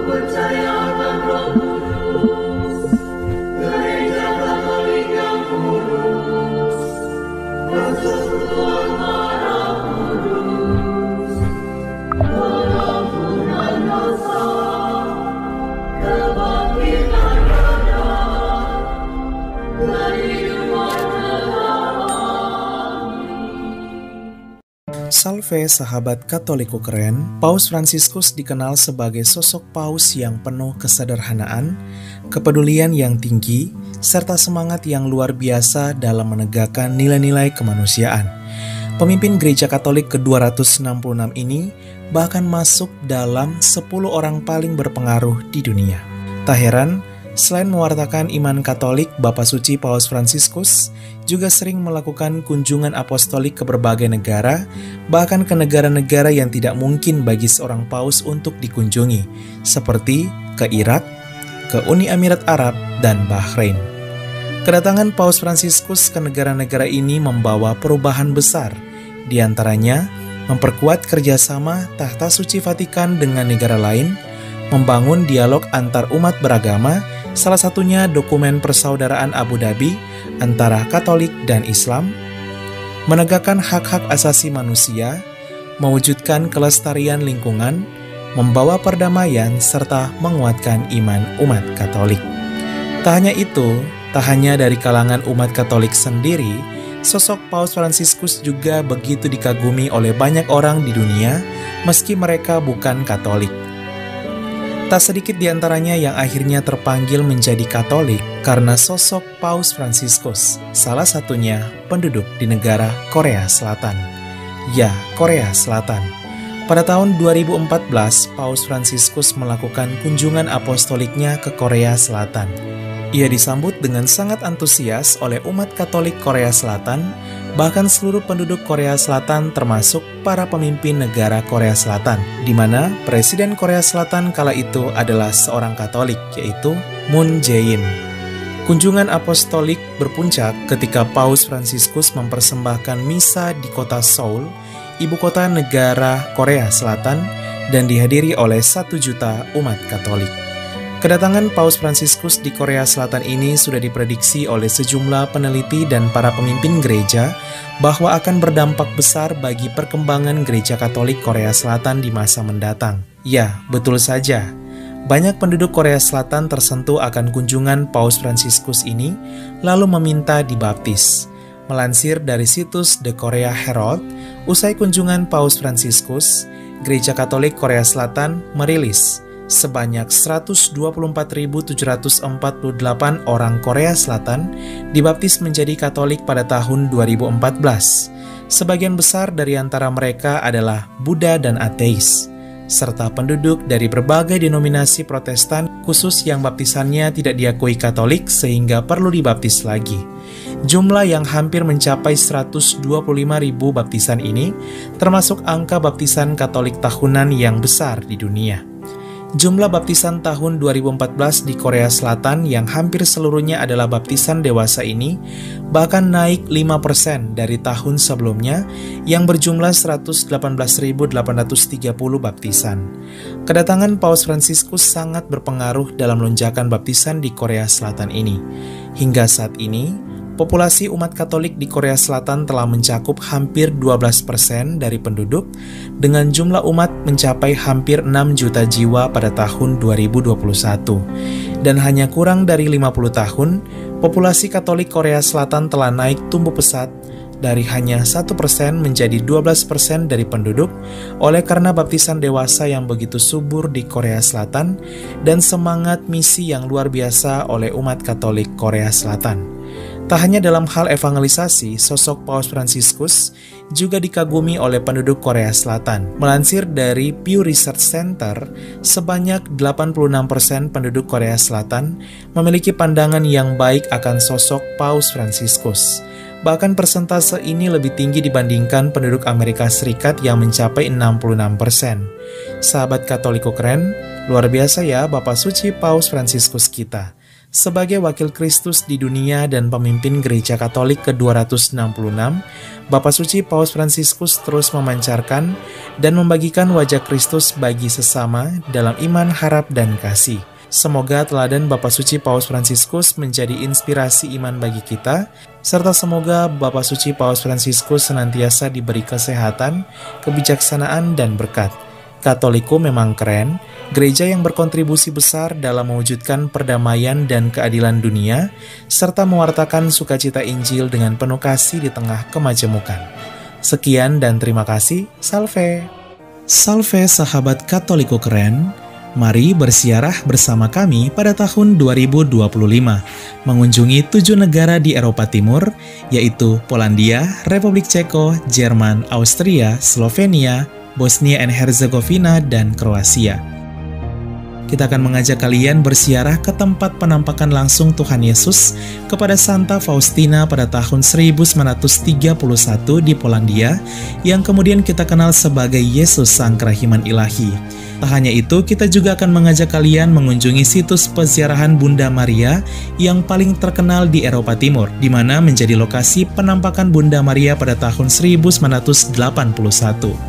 percayakan Roh Kudus, Gereja Katolik yang kudus, persekutuan darah kudus, pengampunan dosa, kebangkitan badan, kehidupan kekal. Salve sahabat Katoliku keren, Paus Fransiskus dikenal sebagai sosok paus yang penuh kesederhanaan, kepedulian yang tinggi, serta semangat yang luar biasa dalam menegakkan nilai-nilai kemanusiaan. Pemimpin Gereja Katolik ke-266 ini bahkan masuk dalam 10 orang paling berpengaruh di dunia. Tak heran, selain mewartakan iman Katolik, Bapak Suci Paus Fransiskus juga sering melakukan kunjungan apostolik ke berbagai negara, bahkan ke negara-negara yang tidak mungkin bagi seorang paus untuk dikunjungi, seperti ke Irak, ke Uni Emirat Arab, dan Bahrain. Kedatangan Paus Fransiskus ke negara-negara ini membawa perubahan besar, di antaranya memperkuat kerjasama Tahta Suci Vatikan dengan negara lain, membangun dialog antar umat beragama, salah satunya dokumen persaudaraan Abu Dhabi antara Katolik dan Islam, menegakkan hak-hak asasi manusia, mewujudkan kelestarian lingkungan, membawa perdamaian, serta menguatkan iman umat Katolik. Tak hanya itu, tak hanya dari kalangan umat Katolik sendiri, sosok Paus Fransiskus juga begitu dikagumi oleh banyak orang di dunia, meski mereka bukan Katolik. Tak sedikit di antaranya yang akhirnya terpanggil menjadi Katolik karena sosok Paus Fransiskus, salah satunya penduduk di negara Korea Selatan. Ya, Korea Selatan. Pada tahun 2014, Paus Fransiskus melakukan kunjungan apostoliknya ke Korea Selatan. Ia disambut dengan sangat antusias oleh umat Katolik Korea Selatan, bahkan seluruh penduduk Korea Selatan termasuk para pemimpin negara Korea Selatan, di mana Presiden Korea Selatan kala itu adalah seorang Katolik, yaitu Moon Jae-in. Kunjungan apostolik berpuncak ketika Paus Fransiskus mempersembahkan misa di kota Seoul, ibu kota negara Korea Selatan, dan dihadiri oleh 1 juta umat Katolik. Kedatangan Paus Fransiskus di Korea Selatan ini sudah diprediksi oleh sejumlah peneliti dan para pemimpin gereja bahwa akan berdampak besar bagi perkembangan gereja Katolik Korea Selatan di masa mendatang. Ya, betul saja. Banyak penduduk Korea Selatan tersentuh akan kunjungan Paus Fransiskus ini, lalu meminta dibaptis. Melansir dari situs The Korea Herald, usai kunjungan Paus Fransiskus, Gereja Katolik Korea Selatan merilis sebanyak 124.748 orang Korea Selatan dibaptis menjadi Katolik pada tahun 2014. Sebagian besar dari antara mereka adalah Buddha dan ateis, serta penduduk dari berbagai denominasi Protestan khusus yang baptisannya tidak diakui Katolik sehingga perlu dibaptis lagi. Jumlah yang hampir mencapai 125.000 baptisan ini termasuk angka baptisan Katolik tahunan yang besar di dunia. Jumlah baptisan tahun 2014 di Korea Selatan yang hampir seluruhnya adalah baptisan dewasa ini bahkan naik 5% dari tahun sebelumnya yang berjumlah 118.830 baptisan. Kedatangan Paus Fransiskus sangat berpengaruh dalam lonjakan baptisan di Korea Selatan ini. Hingga saat ini, populasi umat Katolik di Korea Selatan telah mencakup hampir 12% dari penduduk, dengan jumlah umat mencapai hampir 6 juta jiwa pada tahun 2021. Dan hanya kurang dari 50 tahun, populasi Katolik Korea Selatan telah naik tumbuh pesat dari hanya 1% menjadi 12% dari penduduk oleh karena baptisan dewasa yang begitu subur di Korea Selatan dan semangat misi yang luar biasa oleh umat Katolik Korea Selatan. Tak hanya dalam hal evangelisasi, sosok Paus Fransiskus juga dikagumi oleh penduduk Korea Selatan. Melansir dari Pew Research Center, sebanyak 86% penduduk Korea Selatan memiliki pandangan yang baik akan sosok Paus Fransiskus. Bahkan persentase ini lebih tinggi dibandingkan penduduk Amerika Serikat yang mencapai 66%. Sahabat Katoliku keren, luar biasa ya Bapak Suci Paus Fransiskus kita. Sebagai wakil Kristus di dunia dan pemimpin Gereja Katolik ke-266, Bapa Suci Paus Fransiskus terus memancarkan dan membagikan wajah Kristus bagi sesama dalam iman, harap, dan kasih. Semoga teladan Bapa Suci Paus Fransiskus menjadi inspirasi iman bagi kita, serta semoga Bapa Suci Paus Fransiskus senantiasa diberi kesehatan, kebijaksanaan, dan berkat. Katoliku memang keren, gereja yang berkontribusi besar dalam mewujudkan perdamaian dan keadilan dunia, serta mewartakan sukacita Injil dengan penuh kasih di tengah kemajemukan. Sekian dan terima kasih, Salve! Salve sahabat Katoliku keren! Mari bersiarah bersama kami pada tahun 2025, mengunjungi 7 negara di Eropa Timur, yaitu Polandia, Republik Ceko, Jerman, Austria, Slovenia, Bosnia and Herzegovina, dan Kroasia. Kita akan mengajak kalian bersiarah ke tempat penampakan langsung Tuhan Yesus kepada Santa Faustina pada tahun 1931 di Polandia, yang kemudian kita kenal sebagai Yesus Sang Kerahiman Ilahi. Tak hanya itu, kita juga akan mengajak kalian mengunjungi situs peziarahan Bunda Maria yang paling terkenal di Eropa Timur, di mana menjadi lokasi penampakan Bunda Maria pada tahun 1981.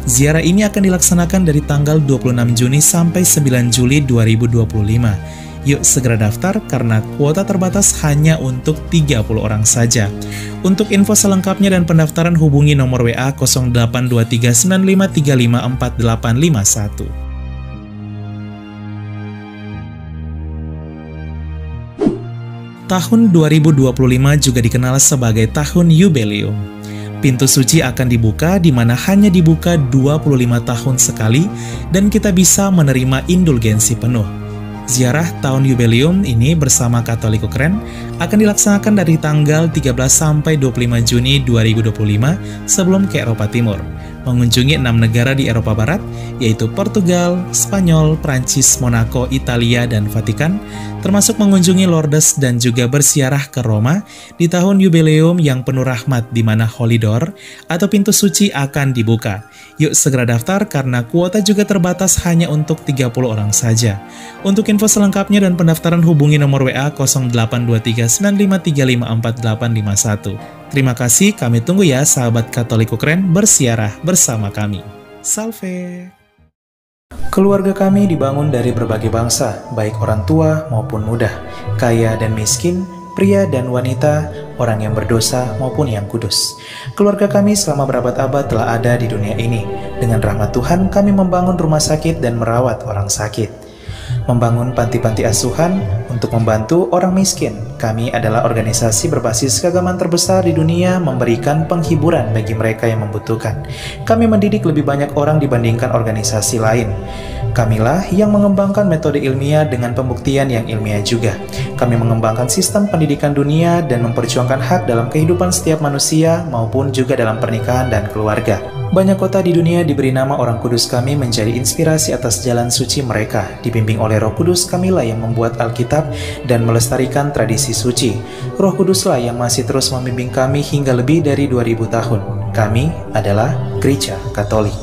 Ziarah ini akan dilaksanakan dari tanggal 26 Juni sampai 9 Juli 2025. Yuk segera daftar karena kuota terbatas hanya untuk 30 orang saja. Untuk info selengkapnya dan pendaftaran hubungi nomor WA 082395354851. Tahun 2025 juga dikenal sebagai tahun Yubileum. Pintu suci akan dibuka di mana hanya dibuka 25 tahun sekali dan kita bisa menerima indulgensi penuh. Ziarah tahun Yubileum ini bersama Katoliku Keren akan dilaksanakan dari tanggal 13 sampai 25 Juni 2025 sebelum ke Eropa Timur, mengunjungi 6 negara di Eropa Barat, yaitu Portugal, Spanyol, Prancis, Monaco, Italia, dan Vatikan, termasuk mengunjungi Lourdes dan juga bersiarah ke Roma di tahun Yubileum yang penuh rahmat di mana Holy Door atau pintu suci akan dibuka. Yuk segera daftar karena kuota juga terbatas hanya untuk 30 orang saja. Untuk info selengkapnya dan pendaftaran hubungi nomor WA 082395354851. Terima kasih, kami tunggu ya sahabat Katoliku Keren bersiarah bersama kami. Salve! Keluarga kami dibangun dari berbagai bangsa, baik orang tua maupun muda, kaya dan miskin, pria dan wanita, orang yang berdosa maupun yang kudus. Keluarga kami selama berabad-abad telah ada di dunia ini. Dengan rahmat Tuhan kami membangun rumah sakit dan merawat orang sakit, membangun panti-panti asuhan untuk membantu orang miskin. Kami adalah organisasi berbasis keagamaan terbesar di dunia, memberikan penghiburan bagi mereka yang membutuhkan. Kami mendidik lebih banyak orang dibandingkan organisasi lain. Kamilah yang mengembangkan metode ilmiah dengan pembuktian yang ilmiah juga. Kami mengembangkan sistem pendidikan dunia dan memperjuangkan hak dalam kehidupan setiap manusia maupun juga dalam pernikahan dan keluarga. Banyak kota di dunia diberi nama orang kudus kami menjadi inspirasi atas jalan suci mereka. Dibimbing oleh Roh Kudus, kamilah yang membuat Alkitab dan melestarikan tradisi suci. Roh Kuduslah yang masih terus membimbing kami hingga lebih dari 2000 tahun. Kami adalah Gereja Katolik.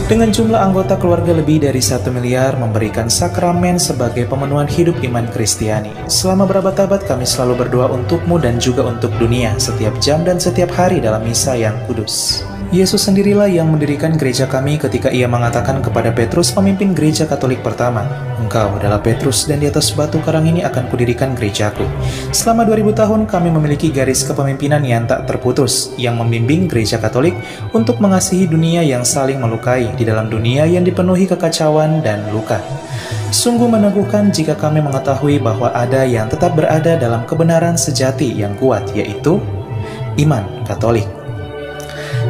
Dengan jumlah anggota keluarga lebih dari 1 miliar, memberikan sakramen sebagai pemenuhan hidup iman Kristiani. Selama berabad-abad kami selalu berdoa untukmu dan juga untuk dunia, setiap jam dan setiap hari dalam misa yang kudus. Yesus sendirilah yang mendirikan gereja kami ketika ia mengatakan kepada Petrus, pemimpin gereja Katolik pertama, "Engkau adalah Petrus dan di atas batu karang ini akan kudirikan gerejaku." Selama 2000 tahun kami memiliki garis kepemimpinan yang tak terputus, yang membimbing gereja Katolik untuk mengasihi dunia yang saling melukai di dalam dunia yang dipenuhi kekacauan dan luka. Sungguh meneguhkan jika kami mengetahui bahwa ada yang tetap berada dalam kebenaran sejati yang kuat, yaitu iman Katolik.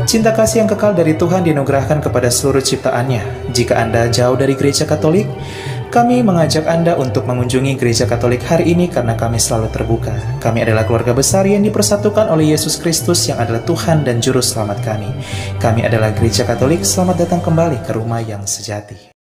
Cinta kasih yang kekal dari Tuhan dianugerahkan kepada seluruh ciptaannya. Jika Anda jauh dari gereja Katolik, kami mengajak Anda untuk mengunjungi gereja Katolik hari ini karena kami selalu terbuka. Kami adalah keluarga besar yang dipersatukan oleh Yesus Kristus yang adalah Tuhan dan Juru Selamat kami. Kami adalah gereja Katolik, selamat datang kembali ke rumah yang sejati.